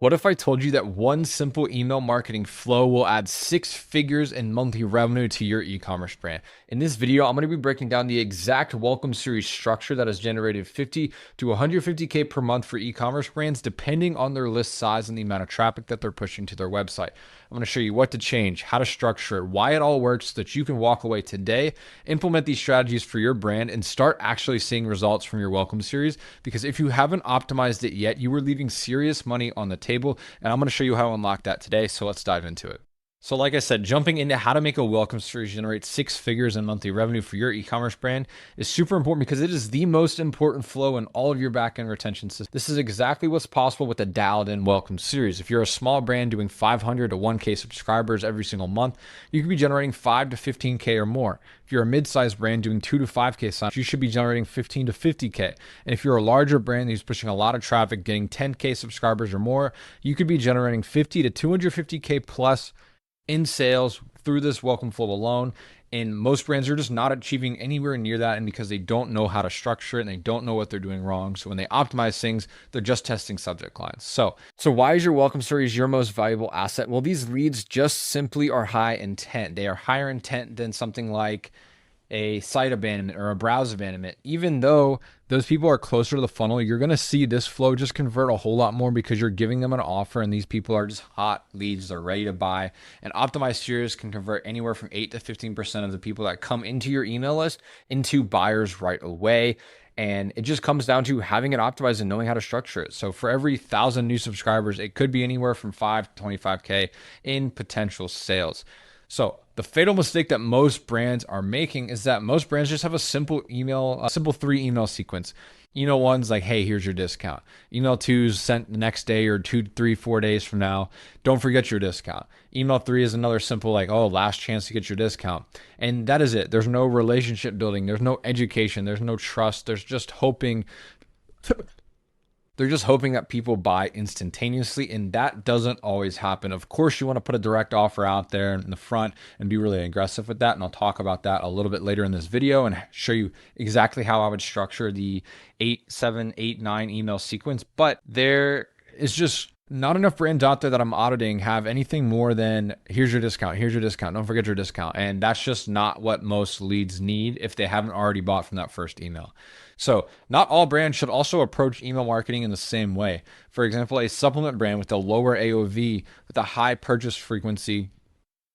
What if I told you that one simple email marketing flow will add 6 figures in monthly revenue to your e-commerce brand? In this video, I'm going to be breaking down the exact welcome series structure that has generated 50 to 150K per month for e-commerce brands, depending on their list size and the amount of traffic that they're pushing to their website. I'm going to show you what to change, how to structure it, why it all works, so that you can walk away today, implement these strategies for your brand, and start actually seeing results from your welcome series. Because if you haven't optimized it yet, you are leaving serious money on the table, and I'm going to show you how to unlock that today. So let's dive into it. So like I said, jumping into how to make a welcome series generate 6 figures in monthly revenue for your e-commerce brand is super important because it is the most important flow in all of your backend retention systems. This is exactly what's possible with a dialed in welcome series. If you're a small brand doing 500 to 1K subscribers every single month, you could be generating 5 to 15K or more. If you're a mid-sized brand doing 2 to 5K signs, you should be generating 15 to 50K. And if you're a larger brand who's pushing a lot of traffic, getting 10K subscribers or more, you could be generating 50 to 250K plus in sales through this welcome flow alone. And most brands are just not achieving anywhere near that, and because they don't know how to structure it and they don't know what they're doing wrong. So when they optimize things, they're just testing subject lines. So why is your welcome series your most valuable asset? Well, these leads just simply are high intent. They are higher intent than something like a site abandonment or a browse abandonment. Even though those people are closer to the funnel, you're going to see this flow just convert a whole lot more because you're giving them an offer and these people are just hot leads. They're ready to buy. And optimized series can convert anywhere from 8 to 15% of the people that come into your email list into buyers right away. And it just comes down to having it optimized and knowing how to structure it. So for every 1,000 new subscribers, it could be anywhere from 5 to 25K in potential sales. So the fatal mistake that most brands are making is that most brands just have a simple 3 email sequence. Email one's like, hey, here's your discount. Email two's sent the next day or 2, 3, 4 days from now. Don't forget your discount. Email three is another simple like, oh, last chance to get your discount. And that is it. There's no relationship building. There's no education. There's no trust. There's just hoping. They're just hoping that people buy instantaneously, and that doesn't always happen. Of course, you want to put a direct offer out there in the front and be really aggressive with that, and I'll talk about that a little bit later in this video and show you exactly how I would structure the 8, 7, 8, 9 email sequence. But there is just not enough brands out there that I'm auditing have anything more than here's your discount, don't forget your discount. And that's just not what most leads need if they haven't already bought from that first email. So not all brands should also approach email marketing in the same way. For example, a supplement brand with a lower AOV with a high purchase frequency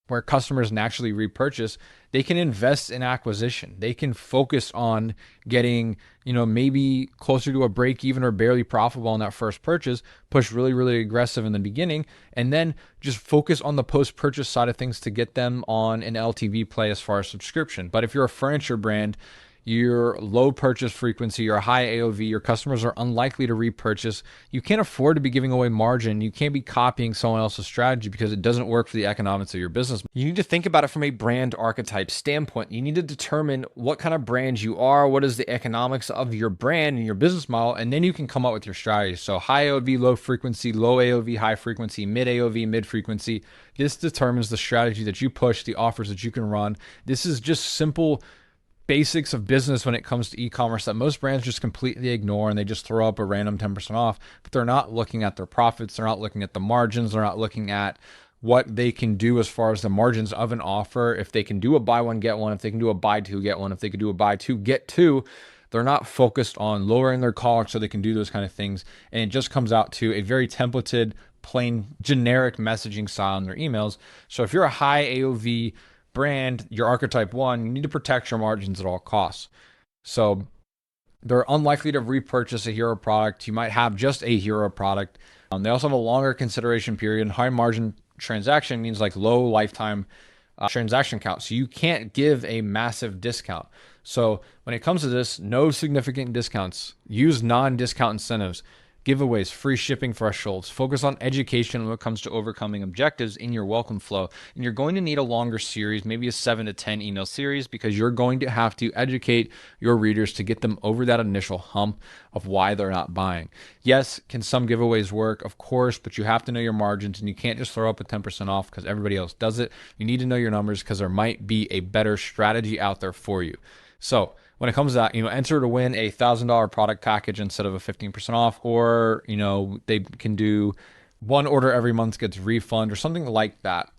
where customers naturally repurchase, they can invest in acquisition. They can focus on getting, maybe closer to a break even or barely profitable on that first purchase, push really, really aggressive in the beginning, and then just focus on the post-purchase side of things to get them on an LTV play as far as subscription. But if you're a furniture brand, your low purchase frequency, your high AOV, your customers are unlikely to repurchase. You can't afford to be giving away margin. You can't be copying someone else's strategy because it doesn't work for the economics of your business. You need to think about it from a brand archetype standpoint. You need to determine what kind of brand you are, what is the economics of your brand and your business model, and then you can come up with your strategy. So high AOV, low frequency, low AOV, high frequency, mid AOV, mid frequency. This determines the strategy that you push, the offers that you can run. This is just simple basics of business when it comes to e-commerce that most brands just completely ignore, and they just throw up a random 10% off, but they're not looking at their profits. They're not looking at the margins. They're not looking at what they can do as far as the margins of an offer. If they can do a buy one, get one, if they can do a buy two, get one, if they can do a buy two, get two, they're not focused on lowering their costs so they can do those kind of things. And it just comes out to a very templated, plain, generic messaging style in their emails. So if you're a high AOV brand, your archetype one, you need to protect your margins at all costs. So they're unlikely to repurchase a hero product. You might have just a hero product. They also have a longer consideration period, and high margin transaction means like low lifetime transaction count. So you can't give a massive discount. So when it comes to this, no significant discounts. Use non-discount incentives, giveaways, free shipping thresholds. Focus on education when it comes to overcoming objectives in your welcome flow. And you're going to need a longer series, maybe a 7 to 10 email series, because you're going to have to educate your readers to get them over that initial hump of why they're not buying. Yes, can some giveaways work? Of course, but you have to know your margins, and you can't just throw up a 10% off because everybody else does it. You need to know your numbers because there might be a better strategy out there for you. So when it comes to that, enter to win a $1,000 product package instead of a 15% off, or, they can do one order every month gets refund or something like that.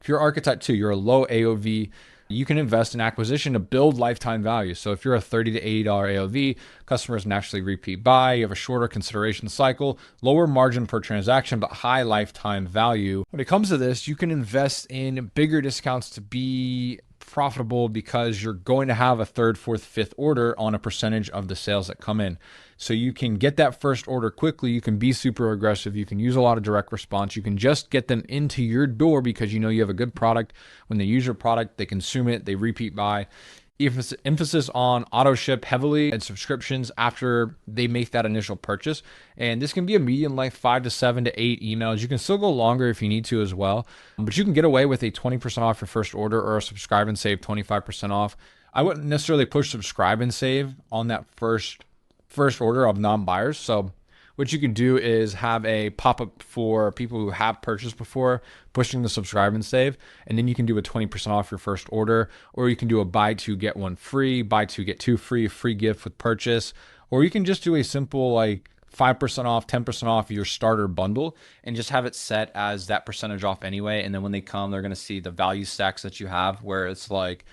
If you're archetype 2, you're a low AOV, you can invest in acquisition to build lifetime value. So if you're a $30 to $80 AOV, customers naturally repeat buy, you have a shorter consideration cycle, lower margin per transaction, but high lifetime value. When it comes to this, you can invest in bigger discounts to be profitable because you're going to have a third, fourth, fifth order on a percentage of the sales that come in. So you can get that first order quickly. You can be super aggressive. You can use a lot of direct response. You can just get them into your door because you know you have a good product. When they use your product, they consume it, they repeat buy. Emphasis on auto ship heavily and subscriptions after they make that initial purchase. And this can be a medium length 5 to 7 to 8 emails. You can still go longer if you need to as well, but you can get away with a 20% off your first order or a subscribe and save 25% off. I wouldn't necessarily push subscribe and save on that first order of non-buyers. So what you can do is have a pop-up for people who have purchased before, pushing the subscribe and save, and then you can do a 20% off your first order, or you can do a buy two, get one free, buy two, get two free, free gift with purchase, or you can just do a simple like 5% off, 10% off your starter bundle and just have it set as that percentage off anyway. And then when they come, they're going to see the value stacks that you have where it's like,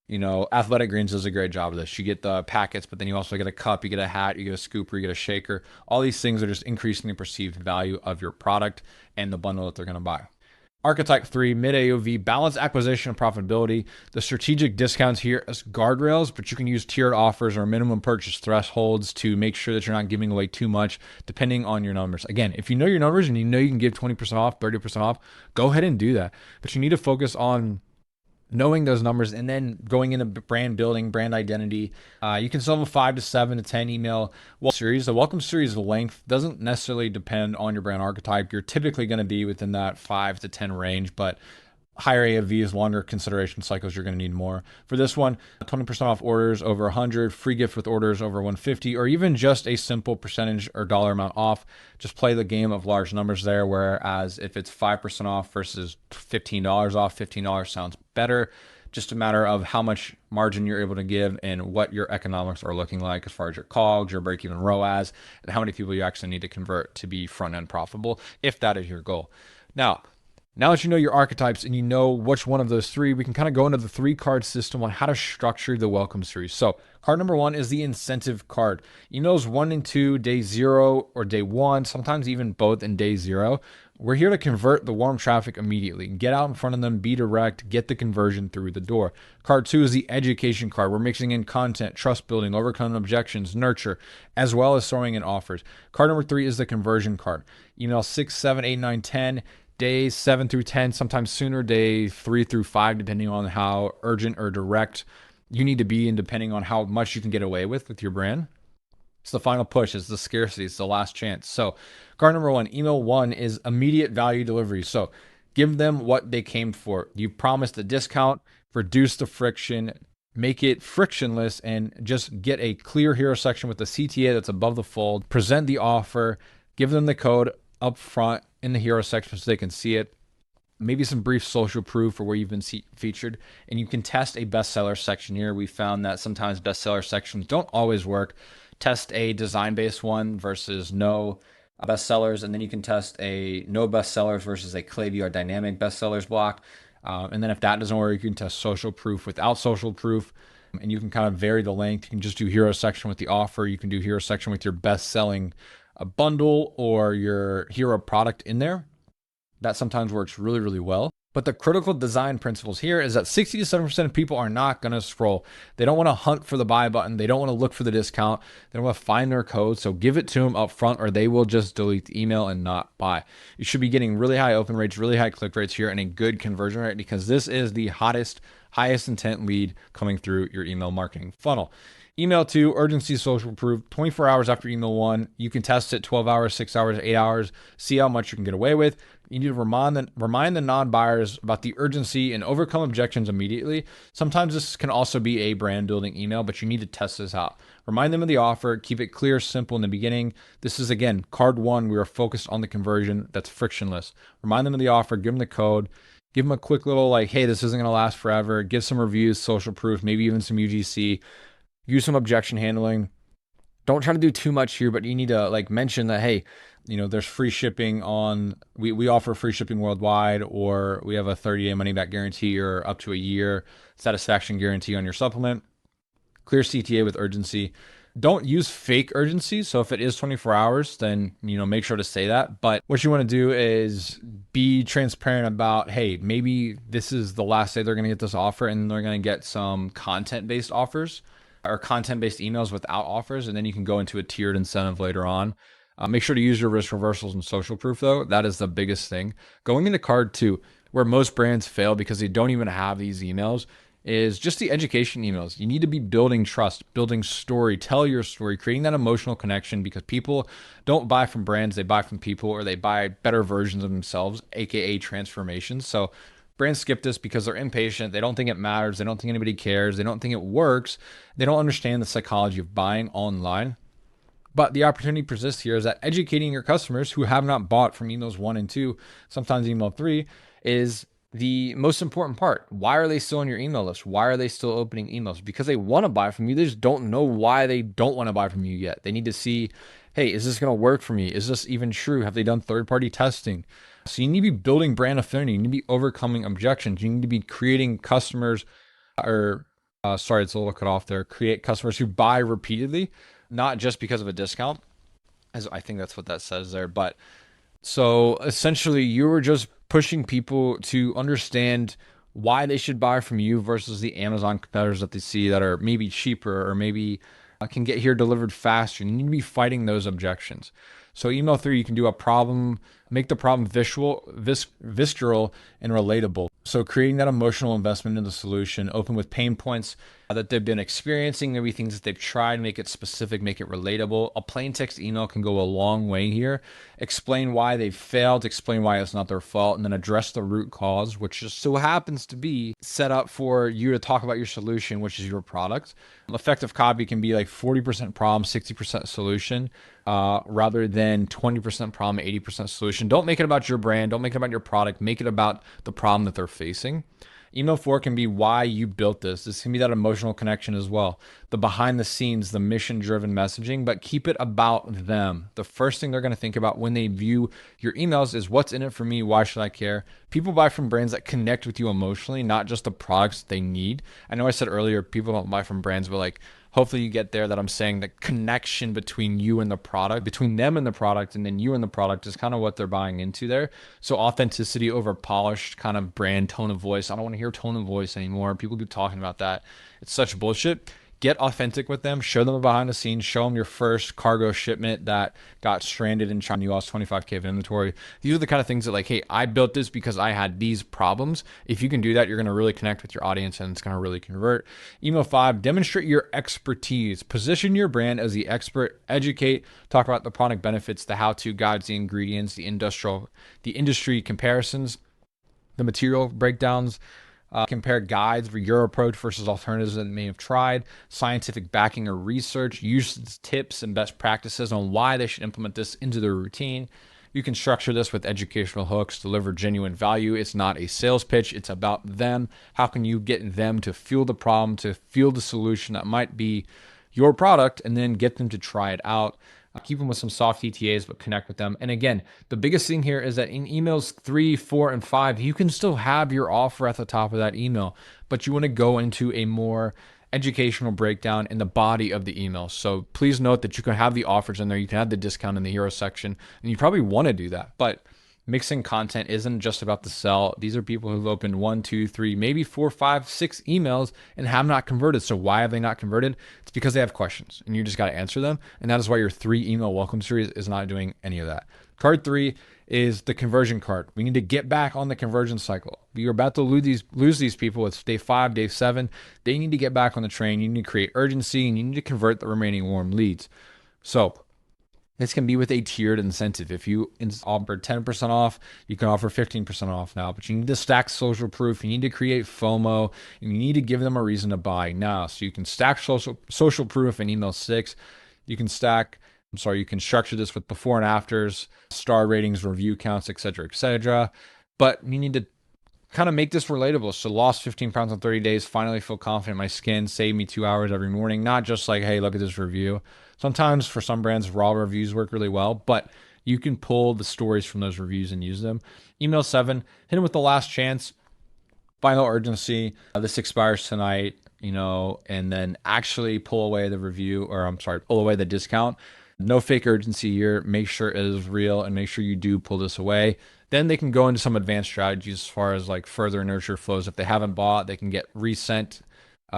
you know, Athletic Greens does a great job of this. You get the packets, but then you also get a cup, you get a hat, you get a scooper, you get a shaker. All these things are just increasing the perceived value of your product and the bundle that they're going to buy. Archetype 3, mid AOV, balance acquisition and profitability. The strategic discounts here as guardrails, but you can use tiered offers or minimum purchase thresholds to make sure that you're not giving away too much depending on your numbers. Again, if you know your numbers and you know you can give 20% off, 30% off, go ahead and do that. But you need to focus on knowing those numbers and then going into brand building, brand identity. You can sell them a 5 to 7 to 10 email series. The welcome series length doesn't necessarily depend on your brand archetype. You're typically going to be within that 5 to 10 range, but higher AOVs, longer consideration cycles, you're going to need more. For this one, 20% off orders over 100, free gift with orders over 150, or even just a simple percentage or dollar amount off. Just play the game of large numbers there, whereas if it's 5% off versus $15 off, $15 sounds better. Just a matter of how much margin you're able to give and what your economics are looking like as far as your COGS, your break-even ROAS, and how many people you actually need to convert to be front-end profitable, if that is your goal. Now that you know your archetypes and you know which one of those three, we can kind of go into the 3-card system on how to structure the welcome series. So card number 1 is the incentive card. Emails 1 and 2, day 0 or day 1, sometimes even both in day 0. We're here to convert the warm traffic immediately. Get out in front of them, be direct, get the conversion through the door. Card 2 is the education card. We're mixing in content, trust building, overcoming objections, nurture, as well as throwing in offers. Card number 3 is the conversion card. Email 6, 7, 8, 9, 10. Days 7 through 10, sometimes sooner, day 3 through 5, depending on how urgent or direct you need to be and depending on how much you can get away with your brand. It's the final push. It's the scarcity. It's the last chance. So card number 1, email 1 is immediate value delivery. So give them what they came for. You promised a discount, reduce the friction, make it frictionless, and just get a clear hero section with the CTA that's above the fold. Present the offer, give them the code up front in the hero section so they can see it. Maybe some brief social proof for where you've been featured, and you can test a bestseller section here. We found that sometimes bestseller sections don't always work. Test a design-based one versus no bestsellers, and then you can test a no bestsellers versus a Klaviyo or dynamic bestsellers block. And then if that doesn't work, you can test social proof without social proof, and you can kind of vary the length. You can just do hero section with the offer. You can do hero section with your best-selling a bundle or your hero product in there. That sometimes works really, really well. But the critical design principles here is that 60 to 70% of people are not going to scroll. They don't want to hunt for the buy button. They don't want to look for the discount. They don't want to find their code. So give it to them up front or they will just delete the email and not buy. You should be getting really high open rates, really high click rates here, and a good conversion rate because this is the highest intent lead coming through your email marketing funnel. Email 2, urgency social proof, 24 hours after email 1. You can test it 12 hours, 6 hours, 8 hours, see how much you can get away with. You need to remind the non-buyers about the urgency and overcome objections immediately. Sometimes this can also be a brand building email, but you need to test this out. Remind them of the offer, keep it clear, simple in the beginning. This is, again, card 1. We are focused on the conversion that's frictionless. Remind them of the offer, give them the code. Give them a quick little like, hey, this isn't going to last forever. Give some reviews, social proof, maybe even some UGC. Use some objection handling. Don't try to do too much here, but you need to like mention that, hey, there's free shipping we offer free shipping worldwide, or we have a 30-day money back guarantee or up to a year satisfaction guarantee on your supplement. Clear CTA with urgency. Don't use fake urgency. So if it is 24 hours, then, make sure to say that. But what you want to do is be transparent about, hey, maybe this is the last day they're going to get this offer, and they're going to get some content-based offers or content-based emails without offers. And then you can go into a tiered incentive later on. Make sure to use your risk reversals and social proof, though. That is the biggest thing. Going into card two, where most brands fail because they don't even have these emails, is just the education emails. You need to be building trust, building story, tell your story, creating that emotional connection, because people don't buy from brands, they buy from people, or they buy better versions of themselves, aka transformations. So brands skip this because they're impatient. They don't think it matters. They don't think anybody cares. They don't think it works. They don't understand the psychology of buying online. But the opportunity persists here is that educating your customers who have not bought from emails 1 and 2, sometimes email 3, is the most important part. Why are they still on your email list? Why are they still opening emails? Because they want to buy from you. They just don't know why they don't want to buy from you yet. They need to see, hey, is this going to work for me? Is this even true? Have they done third-party testing? So you need to be building brand affinity. You need to be overcoming objections. You need to be creating customers, sorry, it's a little cut off there. Create customers who buy repeatedly, not just because of a discount, as I think that's what that says there. But so essentially, you were just pushing people to understand why they should buy from you versus the Amazon competitors that they see that are maybe cheaper or maybe can get here delivered faster. You need to be fighting those objections. So email 3, you can do a problem, make the problem visceral and relatable. So creating that emotional investment in the solution, open with pain points that they've been experiencing, maybe things that they've tried, make it specific, make it relatable. A plain text email can go a long way here. Explain why they failed, explain why it's not their fault, and then address the root cause, which just so happens to be set up for you to talk about your solution, which is your product. Effective copy can be like 40% problem, 60% solution, rather than 20% problem, 80% solution. Don't make it about your brand. Don't make it about your product. Make it about the problem that they're facing. Email 4 can be why you built this. This can be that emotional connection as well. The behind the scenes, the mission driven messaging, but keep it about them. The first thing they're going to think about when they view your emails is what's in it for me? Why should I care? People buy from brands that connect with you emotionally, not just the products they need. I know I said earlier, people don't buy from brands, but like, hopefully you get there that I'm saying the connection between you and the product, between them and the product, and then you and the product is kind of what they're buying into there. So authenticity over polished kind of brand tone of voice. I don't want to hear tone of voice anymore. People keep talking about that. It's such bullshit. Get authentic with them. Show them behind the scenes. Show them your first cargo shipment that got stranded in China. You lost 25K of inventory. These are the kind of things that like, hey, I built this because I had these problems. If you can do that, you're going to really connect with your audience and it's going to really convert. Email 5, demonstrate your expertise. Position your brand as the expert. Educate. Talk about the product benefits, the how-to guides, the ingredients, the industry comparisons, the material breakdowns. Compare guides for your approach versus alternatives that may have tried, scientific backing or research, use tips and best practices on why they should implement this into their routine. You can structure this with educational hooks, deliver genuine value. It's not a sales pitch. It's about them. How can you get them to feel the problem, to feel the solution that might be your product, and then get them to try it out? Keep them with some soft ETAs, but connect with them. And again, the biggest thing here is that in emails 3, 4, and 5, you can still have your offer at the top of that email, but you want to go into a more educational breakdown in the body of the email. So please note that you can have the offers in there. You can have the discount in the hero section, and you probably want to do that. But mixing content isn't just about the sell. These are people who've opened 1, 2, 3, maybe 4, 5, 6 emails and have not converted. So why have they not converted? It's because they have questions and you just got to answer them. And that is why your 3 email welcome series is not doing any of that. Card 3 is the conversion card. We need to get back on the conversion cycle. You're about to lose these people. It's day 5, day 7. They need to get back on the train. You need to create urgency and you need to convert the remaining warm leads. So this can be with a tiered incentive. If you offer 10% off, you can offer 15% off now, but you need to stack social proof. You need to create FOMO and you need to give them a reason to buy now. So you can stack social proof in email 6. You can structure this with before and afters, star ratings, review counts, etc., etc. But you need to kind of make this relatable. So lost 15 pounds in 30 days, finally feel confident in my skin, save me 2 hours every morning. Not just like, hey, look at this review. Sometimes for some brands, raw reviews work really well, but you can pull the stories from those reviews and use them. Email 7, hit them with the last chance, final urgency. This expires tonight, and then actually pull away the review, or I'm sorry, pull away the discount. No fake urgency here. Make sure it is real and make sure you do pull this away. Then they can go into some advanced strategies as far as like further nurture flows. If they haven't bought, they can get resent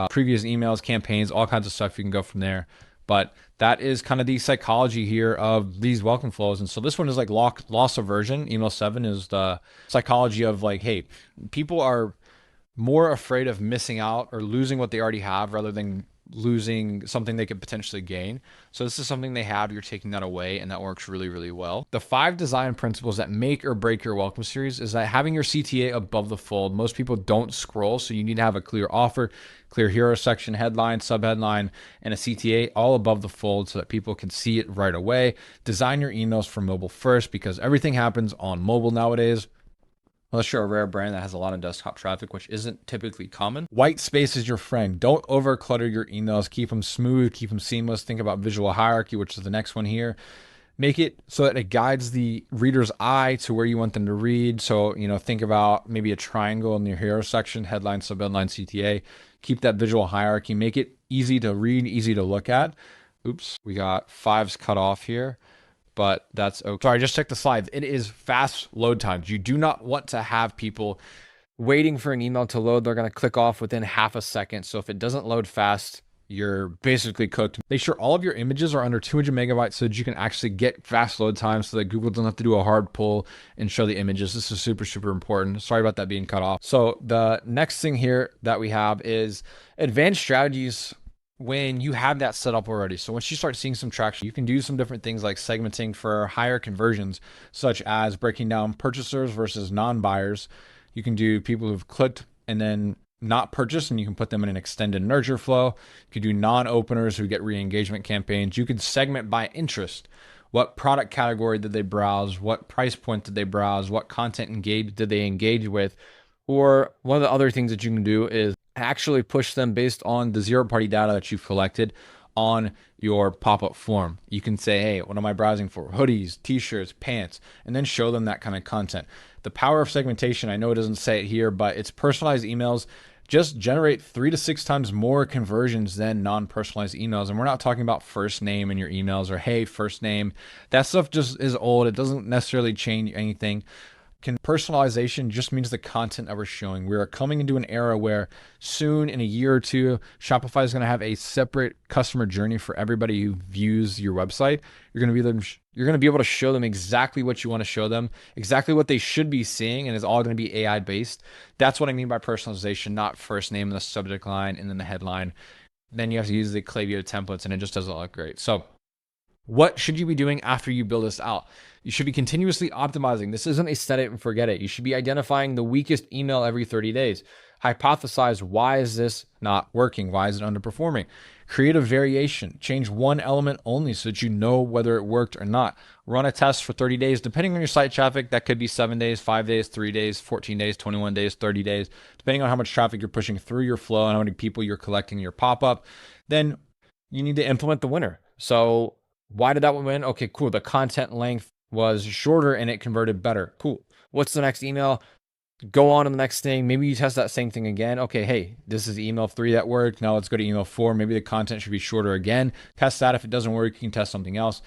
previous emails, campaigns, all kinds of stuff. You can go from there. But that is kind of the psychology here of these welcome flows. And so this one is like loss aversion. Email 7 is the psychology of like, hey, people are more afraid of missing out or losing what they already have rather than losing something they could potentially gain. So this is something they have, you're taking that away, and that works really, really well. The 5 design principles that make or break your welcome series is that having your CTA above the fold. Most people don't scroll, so you need to have a clear offer, clear hero section, headline, subheadline, and a CTA all above the fold so that people can see it right away. Design your emails for mobile first because everything happens on mobile nowadays. Unless you're a rare brand that has a lot of desktop traffic, which isn't typically common. White space is your friend. Don't over clutter your emails. Keep them smooth, keep them seamless. Think about visual hierarchy, which is the next one here. Make it so that it guides the reader's eye to where you want them to read. So, think about maybe a triangle in your hero section, headline, subheadline, CTA. Keep that visual hierarchy. Make it easy to read, easy to look at. Oops, we got 5s cut off here. But that's okay. Sorry, I just checked the slides. It is fast load times. You do not want to have people waiting for an email to load. They're going to click off within half a second. So if it doesn't load fast, you're basically cooked. Make sure all of your images are under 200 megabytes so that you can actually get fast load times so that Google doesn't have to do a hard pull and show the images. This is super, super important. Sorry about that being cut off. So the next thing here that we have is advanced strategies when you have that set up already. So once you start seeing some traction, you can do some different things like segmenting for higher conversions, such as breaking down purchasers versus non-buyers. You can do people who've clicked and then not purchased, and you can put them in an extended nurture flow. You can do non-openers who get re-engagement campaigns. You can segment by interest. What product category did they browse? What price point did they browse? What content did they engage with? Or one of the other things that you can do is actually push them based on the zero-party data that you've collected on your pop-up form. You can say, hey, what am I browsing for? Hoodies, t-shirts, pants, and then show them that kind of content. The power of segmentation, I know it doesn't say it here, but it's personalized emails just generate 3 to 6 times more conversions than non-personalized emails. And we're not talking about first name in your emails or, hey, first name. That stuff just is old. It doesn't necessarily change anything. Personalization just means the content that we're showing. We are coming into an era where soon, in a year or two, Shopify is going to have a separate customer journey for everybody who views your website. You're going to be able to show them exactly what you want to show them, exactly what they should be seeing, and it's all going to be AI based. That's what I mean by personalization, not first name in the subject line and then the headline. Then you have to use the Klaviyo templates, and it just doesn't look great. So what should you be doing after you build this out? You should be continuously optimizing. This isn't a set it and forget it. You should be identifying the weakest email every 30 days. Hypothesize, why is this not working? Why is it underperforming? Create a variation. Change one element only so that you know whether it worked or not. Run a test for 30 days. Depending on your site traffic, that could be 7 days, 5 days, 3 days, 14 days, 21 days, 30 days. Depending on how much traffic you're pushing through your flow and how many people you're collecting in your pop-up, then you need to implement the winner. So why did that one win? Okay, cool. The content length was shorter and it converted better. Cool. What's the next email? Go on to the next thing. Maybe you test that same thing again. Okay, hey, this is email 3 that worked. Now let's go to email 4. Maybe the content should be shorter again. Test that. If it doesn't work, you can test something else.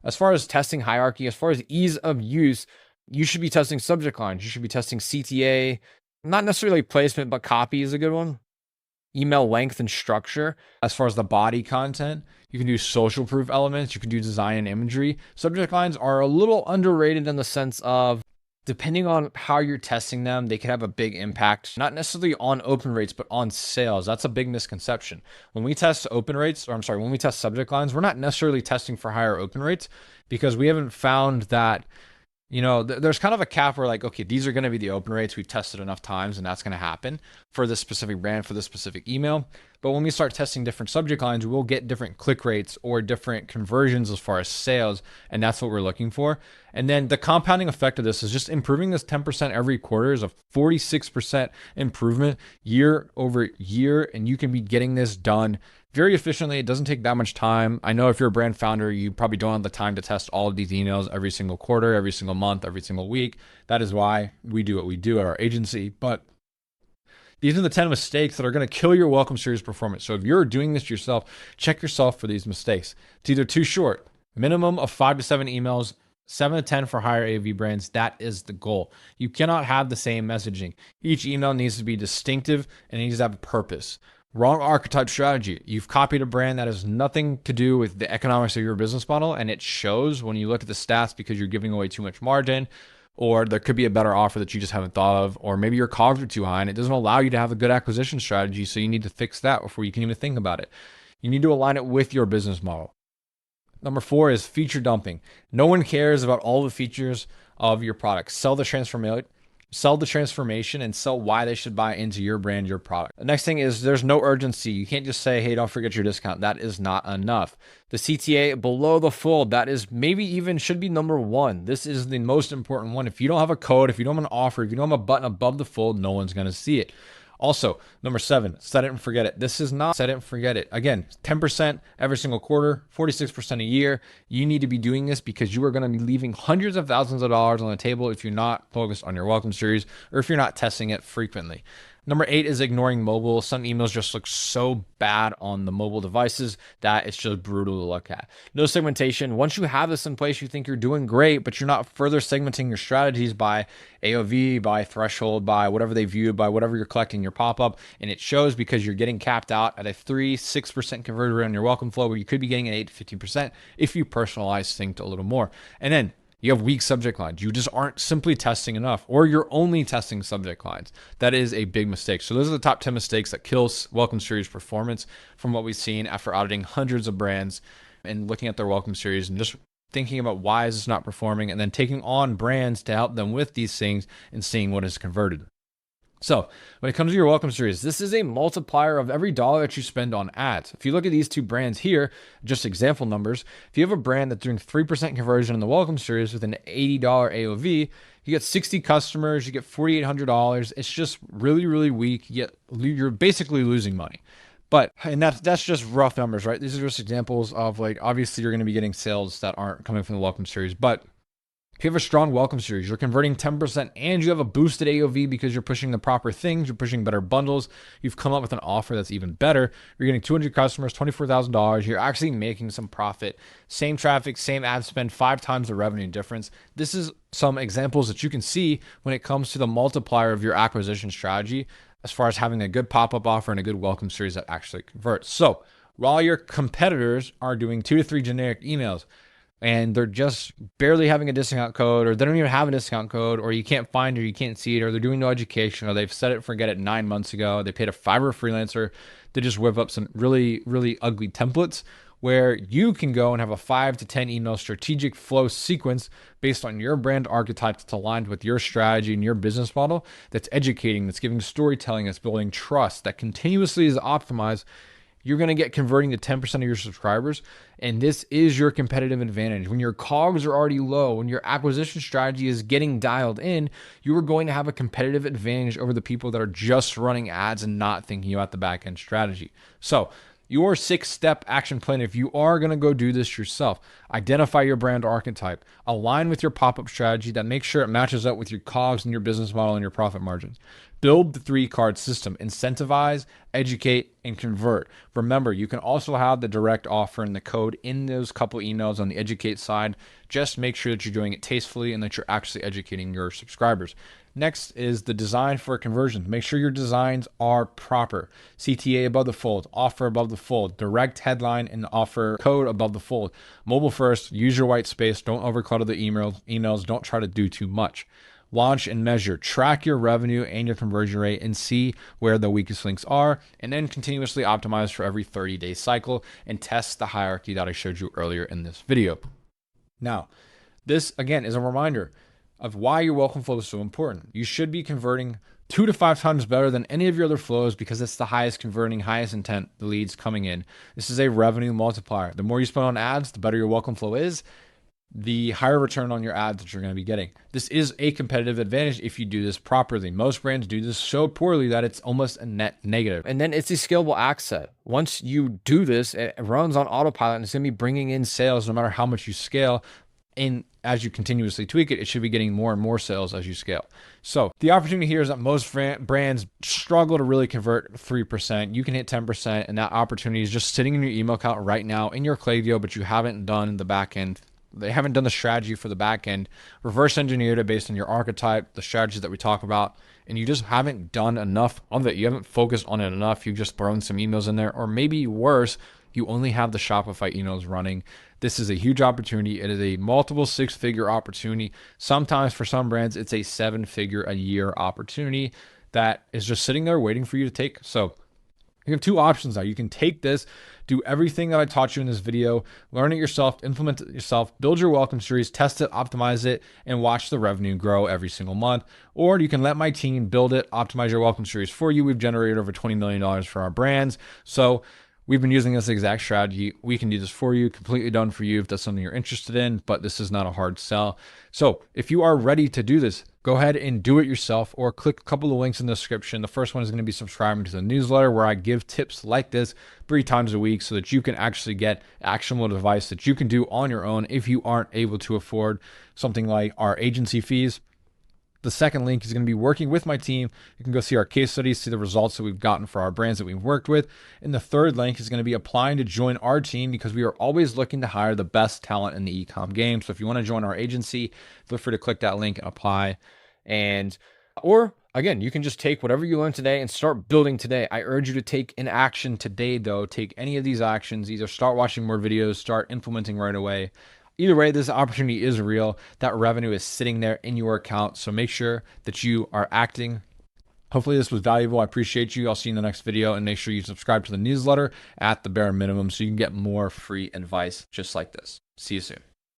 As far as testing hierarchy, as far as ease of use, you should be testing subject lines. You should be testing CTA, not necessarily placement, but copy is a good one. Email length and structure. As far as the body content, you can do social proof elements. You can do design and imagery. Subject lines are a little underrated in the sense of, depending on how you're testing them, they can have a big impact, not necessarily on open rates, but on sales. That's a big misconception. When we test when we test subject lines, we're not necessarily testing for higher open rates because we haven't found that, there's kind of a cap where like, okay, these are going to be the open rates. We've tested enough times and that's going to happen for this specific brand, for this specific email. But when we start testing different subject lines, we'll get different click rates or different conversions as far as sales. And that's what we're looking for. And then the compounding effect of this is just improving this 10% every quarter is a 46% improvement year over year. And you can be getting this done very efficiently. It doesn't take that much time. I know if you're a brand founder, you probably don't have the time to test all of these emails every single quarter, every single month, every single week. That is why we do what we do at our agency. But these are the 10 mistakes that are going to kill your welcome series performance. So if you're doing this yourself, check yourself for these mistakes. It's either too short, minimum of 5 to 7 emails, 7 to 10 for higher AOV brands. That is the goal. You cannot have the same messaging. Each email needs to be distinctive and it needs to have a purpose. Wrong archetype strategy. You've copied a brand that has nothing to do with the economics of your business model, and it shows when you look at the stats because you're giving away too much margin, or there could be a better offer that you just haven't thought of, or maybe your COGS are too high and it doesn't allow you to have a good acquisition strategy, so you need to fix that before you can even think about it. You need to align it with your business model. Number 4 is feature dumping. No one cares about all the features of your product. Sell the transformation and sell why they should buy into your brand, your product. The next thing is there's no urgency. You can't just say, hey, don't forget your discount. That is not enough. The CTA below the fold, that is maybe even should be number 1. This is the most important one. If you don't have a code, if you don't have an offer, if you don't have a button above the fold, no one's going to see it. Also, number 7, set it and forget it. This is not set it and forget it. Again, 10% every single quarter, 46% a year. You need to be doing this because you are going to be leaving hundreds of thousands of dollars on the table if you're not focused on your welcome series or if you're not testing it frequently. Number 8 is ignoring mobile. Some emails just look so bad on the mobile devices that it's just brutal to look at. No segmentation. Once you have this in place, you think you're doing great, but you're not further segmenting your strategies by AOV, by threshold, by whatever they view, by whatever you're collecting your pop-up. And it shows because you're getting capped out at a 3-6% conversion rate on your welcome flow, where you could be getting an 8-15% if you personalize things a little more. And then you have weak subject lines. You just aren't simply testing enough, or you're only testing subject lines. That is a big mistake. So those are the top 10 mistakes that kills welcome series performance from what we've seen after auditing hundreds of brands and looking at their welcome series and just thinking about why is this not performing, and then taking on brands to help them with these things and seeing what is converted. So when it comes to your welcome series, this is a multiplier of every dollar that you spend on ads. If you look at these 2 brands here, just example numbers, if you have a brand that's doing 3% conversion in the welcome series with an $80 AOV, you get 60 customers, you get $4,800. It's just really, really weak. You're basically losing money. And that's just rough numbers, right? These are just examples of, like, obviously you're going to be getting sales that aren't coming from the welcome series, but if you have a strong welcome series, you're converting 10% and you have a boosted AOV because you're pushing the proper things, you're pushing better bundles, you've come up with an offer that's even better, you're getting 200 customers, $24,000, you're actually making some profit, same traffic, same ad spend, 5 times the revenue difference. This is some examples that you can see when it comes to the multiplier of your acquisition strategy as far as having a good pop-up offer and a good welcome series that actually converts. So while your competitors are doing 2 to 3 generic emails, and they're just barely having a discount code, or they don't even have a discount code, or you can't find it, or you can't see it, or they're doing no education, or they've set it and forget it 9 months ago, they paid a Fiverr freelancer to just whip up some really, really ugly templates where you can go and have a 5 to 10 email strategic flow sequence based on your brand archetype that's aligned with your strategy and your business model, that's educating, that's giving storytelling, that's building trust, that continuously is optimized. You're going to get converting to 10% of your subscribers. And this is your competitive advantage. When your COGS are already low, when your acquisition strategy is getting dialed in, you are going to have a competitive advantage over the people that are just running ads and not thinking about the backend strategy. So your 6-step action plan, if you are going to go do this yourself, identify your brand archetype, align with your pop-up strategy that makes sure it matches up with your COGS and your business model and your profit margins. Build the 3-card system: incentivize, educate, and convert. Remember, you can also have the direct offer and the code in those couple emails on the educate side. Just make sure that you're doing it tastefully and that you're actually educating your subscribers. Next is the design for conversion. Make sure your designs are proper. CTA above the fold, offer above the fold, direct headline and offer code above the fold. Mobile first, use your white space. Don't overclutter the emails. Don't try to do too much. Launch and measure. Track your revenue and your conversion rate and see where the weakest links are, and then continuously optimize for every 30-day cycle and test the hierarchy that I showed you earlier in this video. Now, this again is a reminder of why your welcome flow is so important. You should be converting 2 to 5 times better than any of your other flows because it's the highest converting, highest intent leads coming in. This is a revenue multiplier. The more you spend on ads, the better your welcome flow is, the higher return on your ads that you're going to be getting. This is a competitive advantage if you do this properly. Most brands do this so poorly that it's almost a net negative. And then it's a scalable asset. Once you do this, it runs on autopilot and it's going to be bringing in sales no matter how much you scale. And as you continuously tweak it, it should be getting more and more sales as you scale. So the opportunity here is that most brands struggle to really convert 3%. You can hit 10%, and that opportunity is just sitting in your email account right now in your Klaviyo, but you haven't done the back end. They haven't done the strategy for the back end, reverse engineered it based on your archetype, the strategies that we talk about, and you just haven't done enough of it. You haven't focused on it enough. You've just thrown some emails in there, or maybe worse, you only have the Shopify emails running. This is a huge opportunity. It is a multiple 6-figure opportunity. Sometimes for some brands, it's a 7-figure a year opportunity that is just sitting there waiting for you to take. So you have 2 options now. You can take this, do everything that I taught you in this video, learn it yourself, implement it yourself, build your welcome series, test it, optimize it, and watch the revenue grow every single month. Or you can let my team build it, optimize your welcome series for you. We've generated over $20 million for our brands. So we've been using this exact strategy. We can do this for you, completely done for you if that's something you're interested in, but this is not a hard sell. So if you are ready to do this, go ahead and do it yourself or click a couple of links in the description. The first one is going to be subscribing to the newsletter where I give tips like this 3 times a week so that you can actually get actionable advice that you can do on your own if you aren't able to afford something like our agency fees. The second link is going to be working with my team. You can go see our case studies, see the results that we've gotten for our brands that we've worked with. And the third link is going to be applying to join our team because we are always looking to hire the best talent in the e-com game. So if you want to join our agency, feel free to click that link and apply. Or again, you can just take whatever you learned today and start building today. I urge you to take an action today though. Take any of these actions, either start watching more videos, start implementing right away. Either way, this opportunity is real. That revenue is sitting there in your account. So make sure that you are acting. Hopefully this was valuable. I appreciate you. I'll see you in the next video, and make sure you subscribe to the newsletter at the bare minimum so you can get more free advice just like this. See you soon.